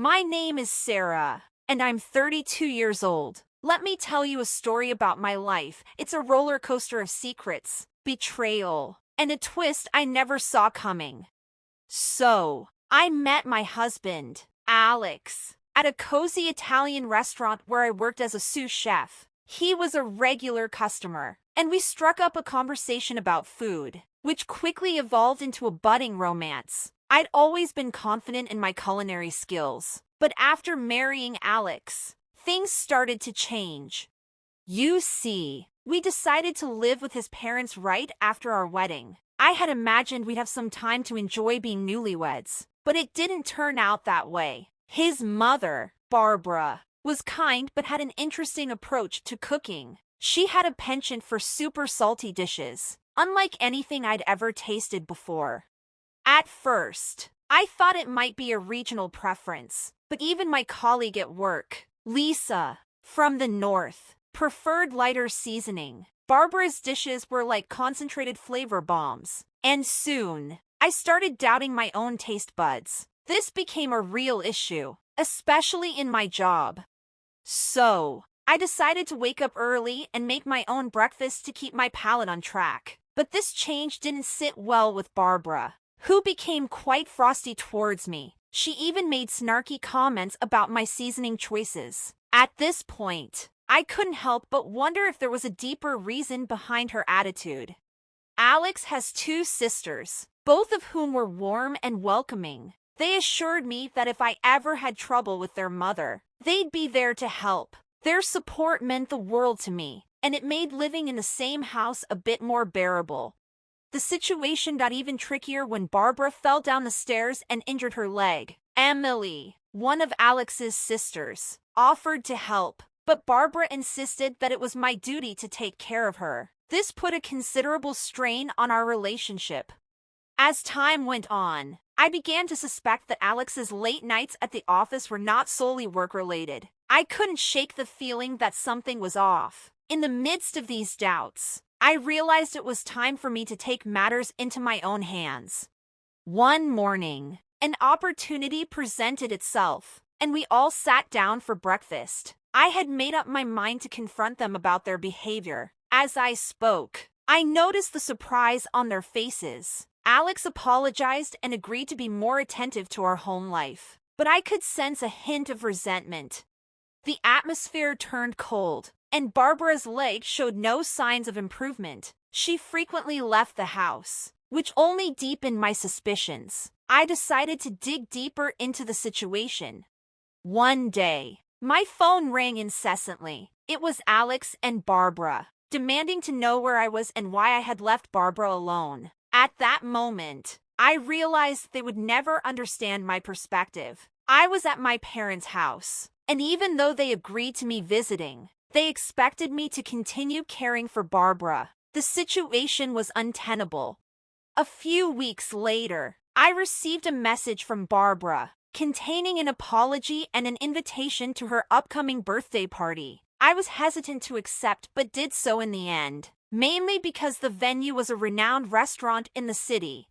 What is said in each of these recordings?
My name is Sarah, and I'm 32 years old. Let me tell you a story about my life. It's a roller coaster of secrets, betrayal, and a twist I never saw coming. So, I met my husband, Alex, at a cozy Italian restaurant where I worked as a sous chef. He was a regular customer, and we struck up a conversation about food, which quickly evolved into a budding romance. I'd always been confident in my culinary skills, but after marrying Alex, things started to change. You see, we decided to live with his parents right after our wedding. I had imagined we'd have some time to enjoy being newlyweds, but it didn't turn out that way. His mother, Barbara, was kind but had an interesting approach to cooking. She had a penchant for super salty dishes, unlike anything I'd ever tasted before. At first, I thought it might be a regional preference, but even my colleague at work, Lisa, from the north, preferred lighter seasoning. Barbara's dishes were like concentrated flavor bombs, and soon, I started doubting my own taste buds. This became a real issue, especially in my job. So, I decided to wake up early and make my own breakfast to keep my palate on track. But this change didn't sit well with Barbara, who became quite frosty towards me. She even made snarky comments about my seasoning choices. At this point, I couldn't help but wonder if there was a deeper reason behind her attitude. Alex has two sisters, both of whom were warm and welcoming. They assured me that if I ever had trouble with their mother, they'd be there to help. Their support meant the world to me, and it made living in the same house a bit more bearable. The situation got even trickier when Barbara fell down the stairs and injured her leg. Emily, one of Alex's sisters, offered to help, but Barbara insisted that it was my duty to take care of her. This put a considerable strain on our relationship. As time went on, I began to suspect that Alex's late nights at the office were not solely work-related. I couldn't shake the feeling that something was off. In the midst of these doubts, I realized it was time for me to take matters into my own hands. One morning, an opportunity presented itself, and we all sat down for breakfast. I had made up my mind to confront them about their behavior. As I spoke, I noticed the surprise on their faces. Alex apologized and agreed to be more attentive to our home life, but I could sense a hint of resentment. The atmosphere turned cold, and Barbara's leg showed no signs of improvement. She frequently left the house, which only deepened my suspicions. I decided to dig deeper into the situation. One day, my phone rang incessantly. It was Alex and Barbara, demanding to know where I was and why I had left Barbara alone. At that moment, I realized they would never understand my perspective. I was at my parents' house, and even though they agreed to me visiting, they expected me to continue caring for Barbara. The situation was untenable. A few weeks later, I received a message from Barbara, containing an apology and an invitation to her upcoming birthday party. I was hesitant to accept but did so in the end, mainly because the venue was a renowned restaurant in the city.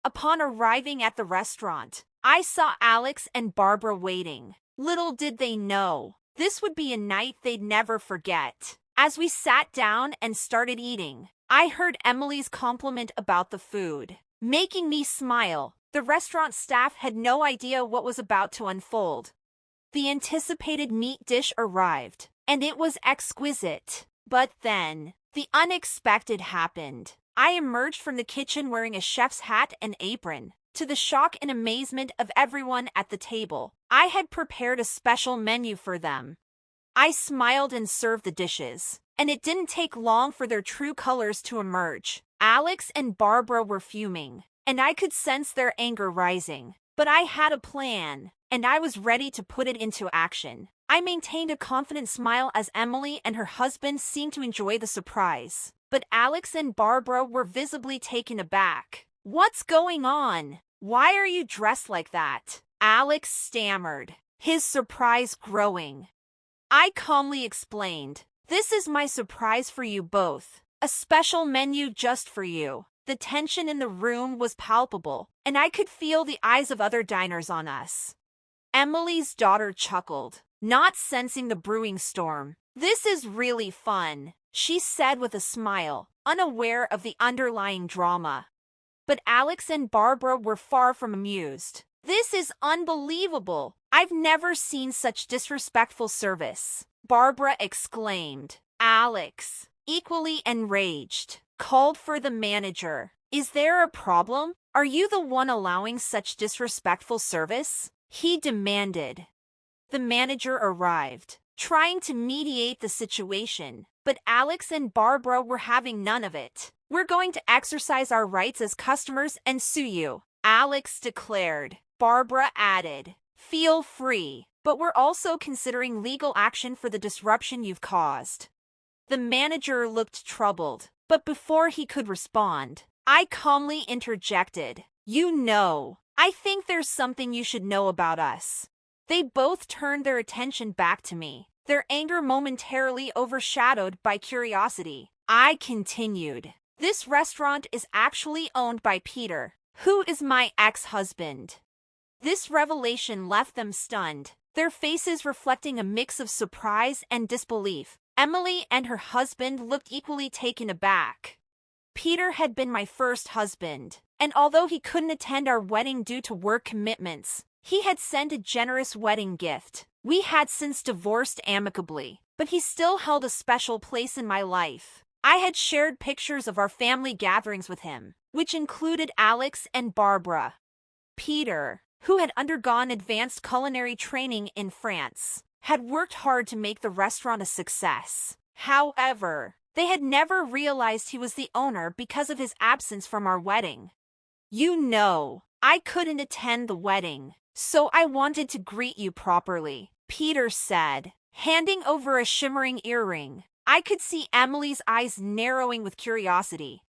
Upon arriving at the restaurant, I saw Alex and Barbara waiting. Little did they know, this would be a night they'd never forget. As we sat down and started eating, I heard Emily's compliment about the food, making me smile. The restaurant staff had no idea what was about to unfold. The anticipated meat dish arrived, and it was exquisite. But then, the unexpected happened. I emerged from the kitchen wearing a chef's hat and apron. To the shock and amazement of everyone at the table, I had prepared a special menu for them. I smiled and served the dishes, and it didn't take long for their true colors to emerge. Alex and Barbara were fuming, and I could sense their anger rising. But I had a plan, and I was ready to put it into action. I maintained a confident smile as Emily and her husband seemed to enjoy the surprise. But Alex and Barbara were visibly taken aback. "What's going on? Why are you dressed like that?" Alex stammered, his surprise growing. I calmly explained, "This is my surprise for you both. A special menu just for you." The tension in the room was palpable, and I could feel the eyes of other diners on us. Emily's daughter chuckled, not sensing the brewing storm. "This is really fun," she said with a smile, unaware of the underlying drama. But Alex and Barbara were far from amused. "This is unbelievable. I've never seen such disrespectful service," Barbara exclaimed. Alex, equally enraged, called for the manager. "Is there a problem? Are you the one allowing such disrespectful service?" he demanded. The manager arrived, trying to mediate the situation, but Alex and Barbara were having none of it. "We're going to exercise our rights as customers and sue you," Alex declared. Barbara added, "Feel free, but we're also considering legal action for the disruption you've caused." The manager looked troubled, but before he could respond, I calmly interjected, I think there's something you should know about us." They both turned their attention back to me, their anger momentarily overshadowed by curiosity. I continued, "This restaurant is actually owned by Peter, who is my ex-husband." This revelation left them stunned, their faces reflecting a mix of surprise and disbelief. Emily and her husband looked equally taken aback. Peter had been my first husband, and although he couldn't attend our wedding due to work commitments, he had sent a generous wedding gift. We had since divorced amicably, but he still held a special place in my life. I had shared pictures of our family gatherings with him, which included Alex and Barbara. Peter, who had undergone advanced culinary training in France, had worked hard to make the restaurant a success. However, they had never realized he was the owner because of his absence from our wedding. I couldn't attend the wedding, so I wanted to greet you properly," Peter said, handing over a shimmering earring. I could see Emily's eyes narrowing with curiosity.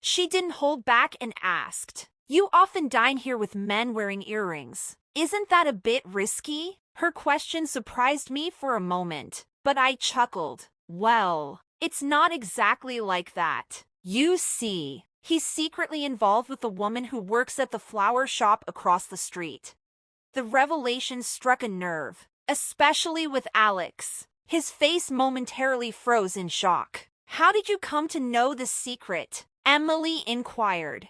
She didn't hold back and asked, "You often dine here with men wearing earrings. Isn't that a bit risky?" Her question surprised me for a moment, but I chuckled. "Well, it's not exactly like that. You see, he's secretly involved with the woman who works at the flower shop across the street." The revelation struck a nerve, especially with Alex. His face momentarily froze in shock. "How did you come to know this secret?" Emily inquired.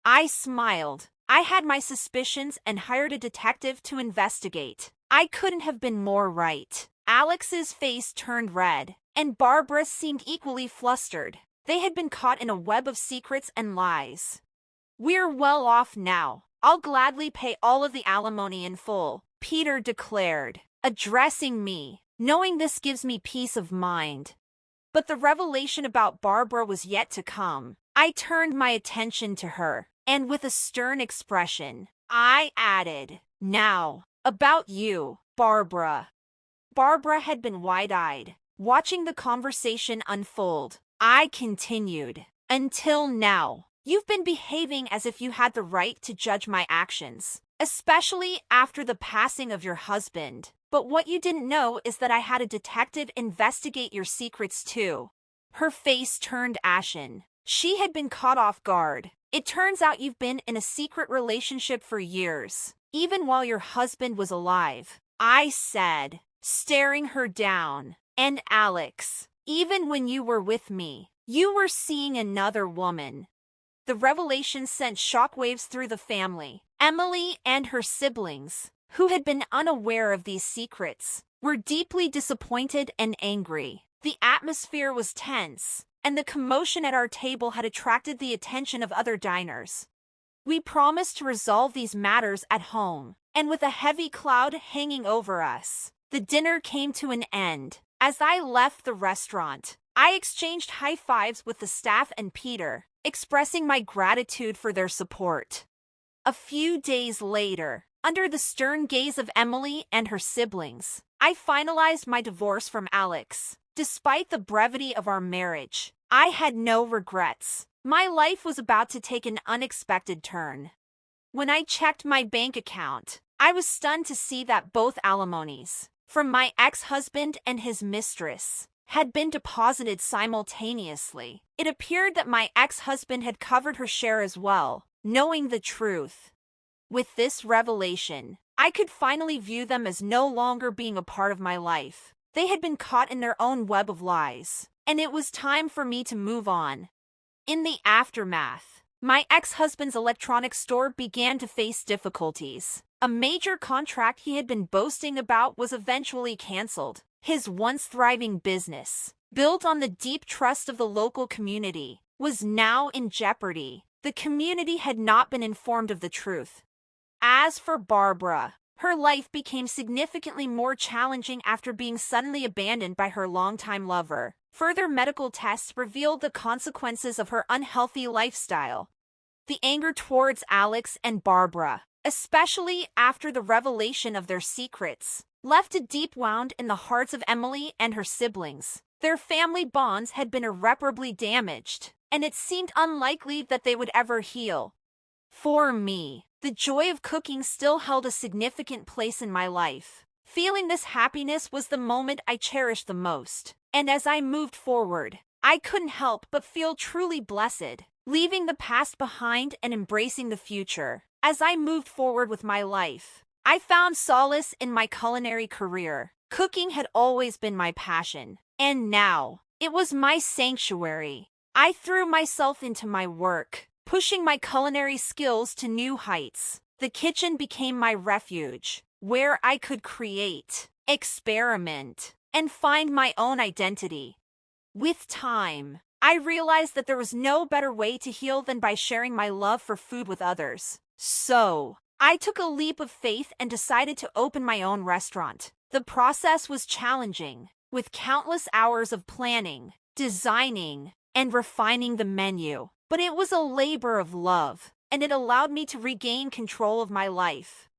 I smiled. I had my suspicions and hired a detective to investigate. I couldn't have been more right. Alex's face turned red, and Barbara seemed equally flustered. They had been caught in a web of secrets and lies. "We're well off now. I'll gladly pay all of the alimony in full," Peter declared, addressing me, knowing this gives me peace of mind. But the revelation about Barbara was yet to come. I turned my attention to her, and with a stern expression, I added, "Now, about you, Barbara." Barbara had been wide-eyed, watching the conversation unfold. I continued, "Until now, you've been behaving as if you had the right to judge my actions, especially after the passing of your husband. But what you didn't know is that I had a detective investigate your secrets too." Her face turned ashen. She had been caught off guard. "It turns out you've been in a secret relationship for years, even while your husband was alive," I said, staring her down. "And Alex, even when you were with me, you were seeing another woman." The revelation sent shockwaves through the family. Emily and her siblings, who had been unaware of these secrets, were deeply disappointed and angry. The atmosphere was tense, and the commotion at our table had attracted the attention of other diners. We promised to resolve these matters at home, and with a heavy cloud hanging over us, the dinner came to an end. As I left the restaurant, I exchanged high fives with the staff and Peter, expressing my gratitude for their support. A few days later, under the stern gaze of Emily and her siblings, I finalized my divorce from Alex. Despite the brevity of our marriage, I had no regrets. My life was about to take an unexpected turn. When I checked my bank account, I was stunned to see that both alimonies, from my ex-husband and his mistress, had been deposited simultaneously. It appeared that my ex-husband had covered her share as well, knowing the truth. With this revelation, I could finally view them as no longer being a part of my life. They had been caught in their own web of lies, and it was time for me to move on. In the aftermath, my ex-husband's electronics store began to face difficulties. A major contract he had been boasting about was eventually canceled. His once thriving business, built on the deep trust of the local community, was now in jeopardy. The community had not been informed of the truth. As for Barbara, her life became significantly more challenging after being suddenly abandoned by her longtime lover. Further medical tests revealed the consequences of her unhealthy lifestyle. The anger towards Alex and Barbara, especially after the revelation of their secrets, left a deep wound in the hearts of Emily and her siblings. Their family bonds had been irreparably damaged, and it seemed unlikely that they would ever heal. For me, the joy of cooking still held a significant place in my life. Feeling this happiness was the moment I cherished the most, and as I moved forward, I couldn't help but feel truly blessed, leaving the past behind and embracing the future. As I moved forward with my life, I found solace in my culinary career. Cooking had always been my passion, and now it was my sanctuary. I threw myself into my work, pushing my culinary skills to new heights. The kitchen became my refuge, where I could create, experiment, and find my own identity. With time, I realized that there was no better way to heal than by sharing my love for food with others. So, I took a leap of faith and decided to open my own restaurant. The process was challenging, with countless hours of planning, designing, and refining the menu. But it was a labor of love, and it allowed me to regain control of my life.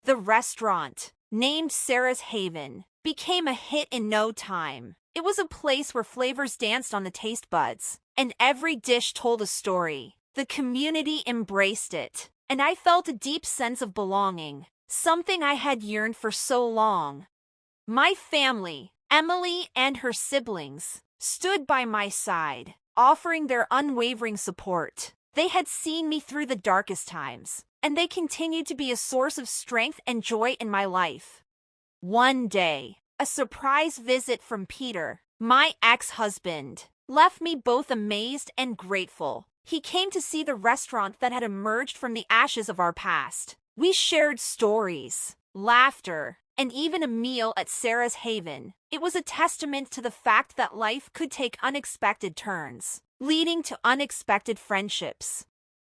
The restaurant, named Sarah's Haven, became a hit in no time. It was a place where flavors danced on the taste buds, and every dish told a story. The community embraced it, and I felt a deep sense of belonging, something I had yearned for so long. My family, Emily and her siblings, stood by my side, offering their unwavering support. They had seen me through the darkest times, and they continued to be a source of strength and joy in my life. One day, a surprise visit from Peter, my ex-husband, left me both amazed and grateful. He came to see the restaurant that had emerged from the ashes of our past. We shared stories, laughter, and even a meal at Sarah's Haven. It was a testament to the fact that life could take unexpected turns, leading to unexpected friendships.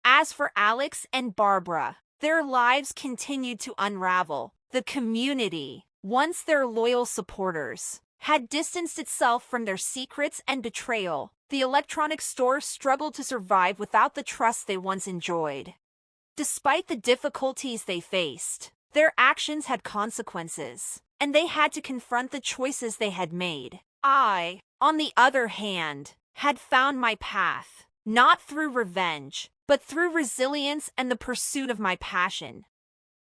As for Alex and Barbara, their lives continued to unravel. The community, once their loyal supporters, had distanced itself from their secrets and betrayal. The electronics store struggled to survive without the trust they once enjoyed. Despite the difficulties they faced, their actions had consequences, and they had to confront the choices they had made. I, on the other hand, had found my path, not through revenge, but through resilience and the pursuit of my passion.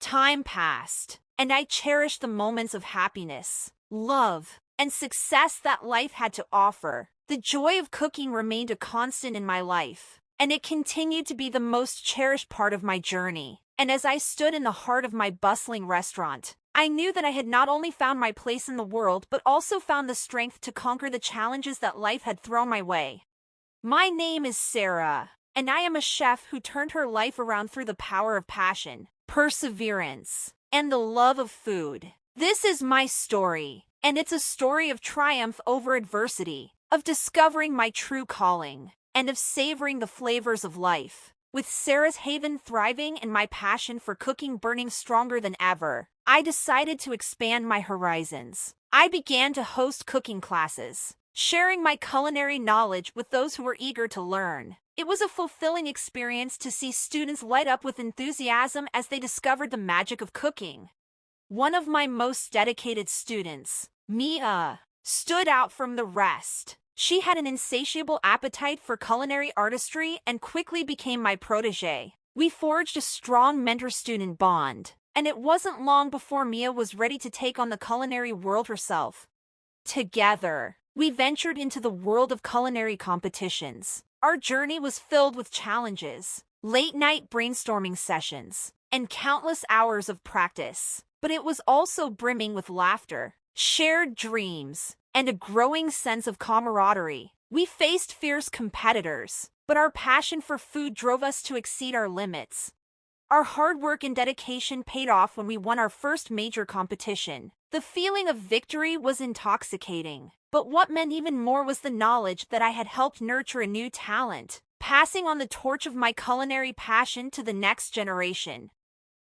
Time passed, and I cherished the moments of happiness, love, and success that life had to offer. The joy of cooking remained a constant in my life, and it continued to be the most cherished part of my journey. And as I stood in the heart of my bustling restaurant, I knew that I had not only found my place in the world but also found the strength to conquer the challenges that life had thrown my way. My name is Sarah, and I am a chef who turned her life around through the power of passion, perseverance, and the love of food. This is my story, and it's a story of triumph over adversity, of discovering my true calling, and of savoring the flavors of life. With Sarah's Haven thriving and my passion for cooking burning stronger than ever, I decided to expand my horizons. I began to host cooking classes, sharing my culinary knowledge with those who were eager to learn. It was a fulfilling experience to see students light up with enthusiasm as they discovered the magic of cooking. One of my most dedicated students, Mia, stood out from the rest. She had an insatiable appetite for culinary artistry and quickly became my protégé. We forged a strong mentor-student bond, and it wasn't long before Mia was ready to take on the culinary world herself. Together, we ventured into the world of culinary competitions. Our journey was filled with challenges, late-night brainstorming sessions, and countless hours of practice. But it was also brimming with laughter, shared dreams, and a growing sense of camaraderie. We faced fierce competitors, but our passion for food drove us to exceed our limits. Our hard work and dedication paid off when we won our first major competition. The feeling of victory was intoxicating, but what meant even more was the knowledge that I had helped nurture a new talent, passing on the torch of my culinary passion to the next generation.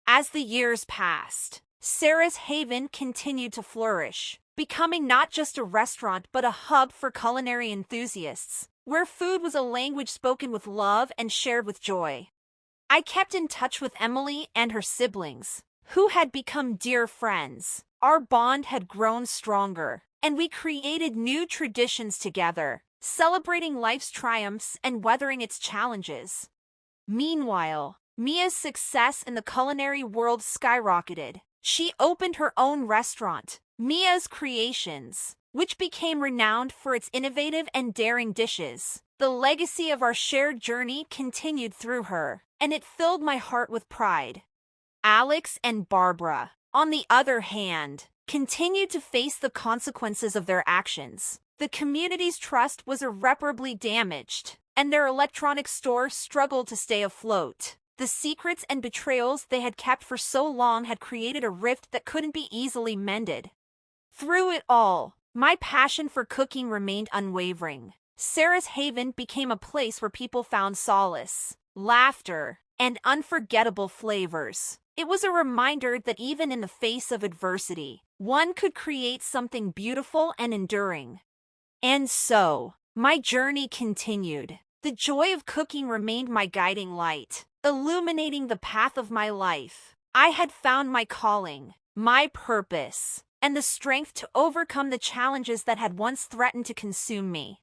As the years passed, Sarah's Haven continued to flourish, becoming not just a restaurant but a hub for culinary enthusiasts, where food was a language spoken with love and shared with joy. I kept in touch with Emily and her siblings, who had become dear friends. Our bond had grown stronger, and we created new traditions together, celebrating life's triumphs and weathering its challenges. Meanwhile, Mia's success in the culinary world skyrocketed. She opened her own restaurant, Mia's Creations, which became renowned for its innovative and daring dishes. The legacy of our shared journey continued through her, and it filled my heart with pride. Alex and Barbara, on the other hand, continued to face the consequences of their actions. The community's trust was irreparably damaged, and their electronics store struggled to stay afloat. The secrets and betrayals they had kept for so long had created a rift that couldn't be easily mended. Through it all, my passion for cooking remained unwavering. Sarah's Haven became a place where people found solace, laughter, and unforgettable flavors. It was a reminder that even in the face of adversity, one could create something beautiful and enduring. And so, my journey continued. The joy of cooking remained my guiding light, illuminating the path of my life. I had found my calling, my purpose, and the strength to overcome the challenges that had once threatened to consume me.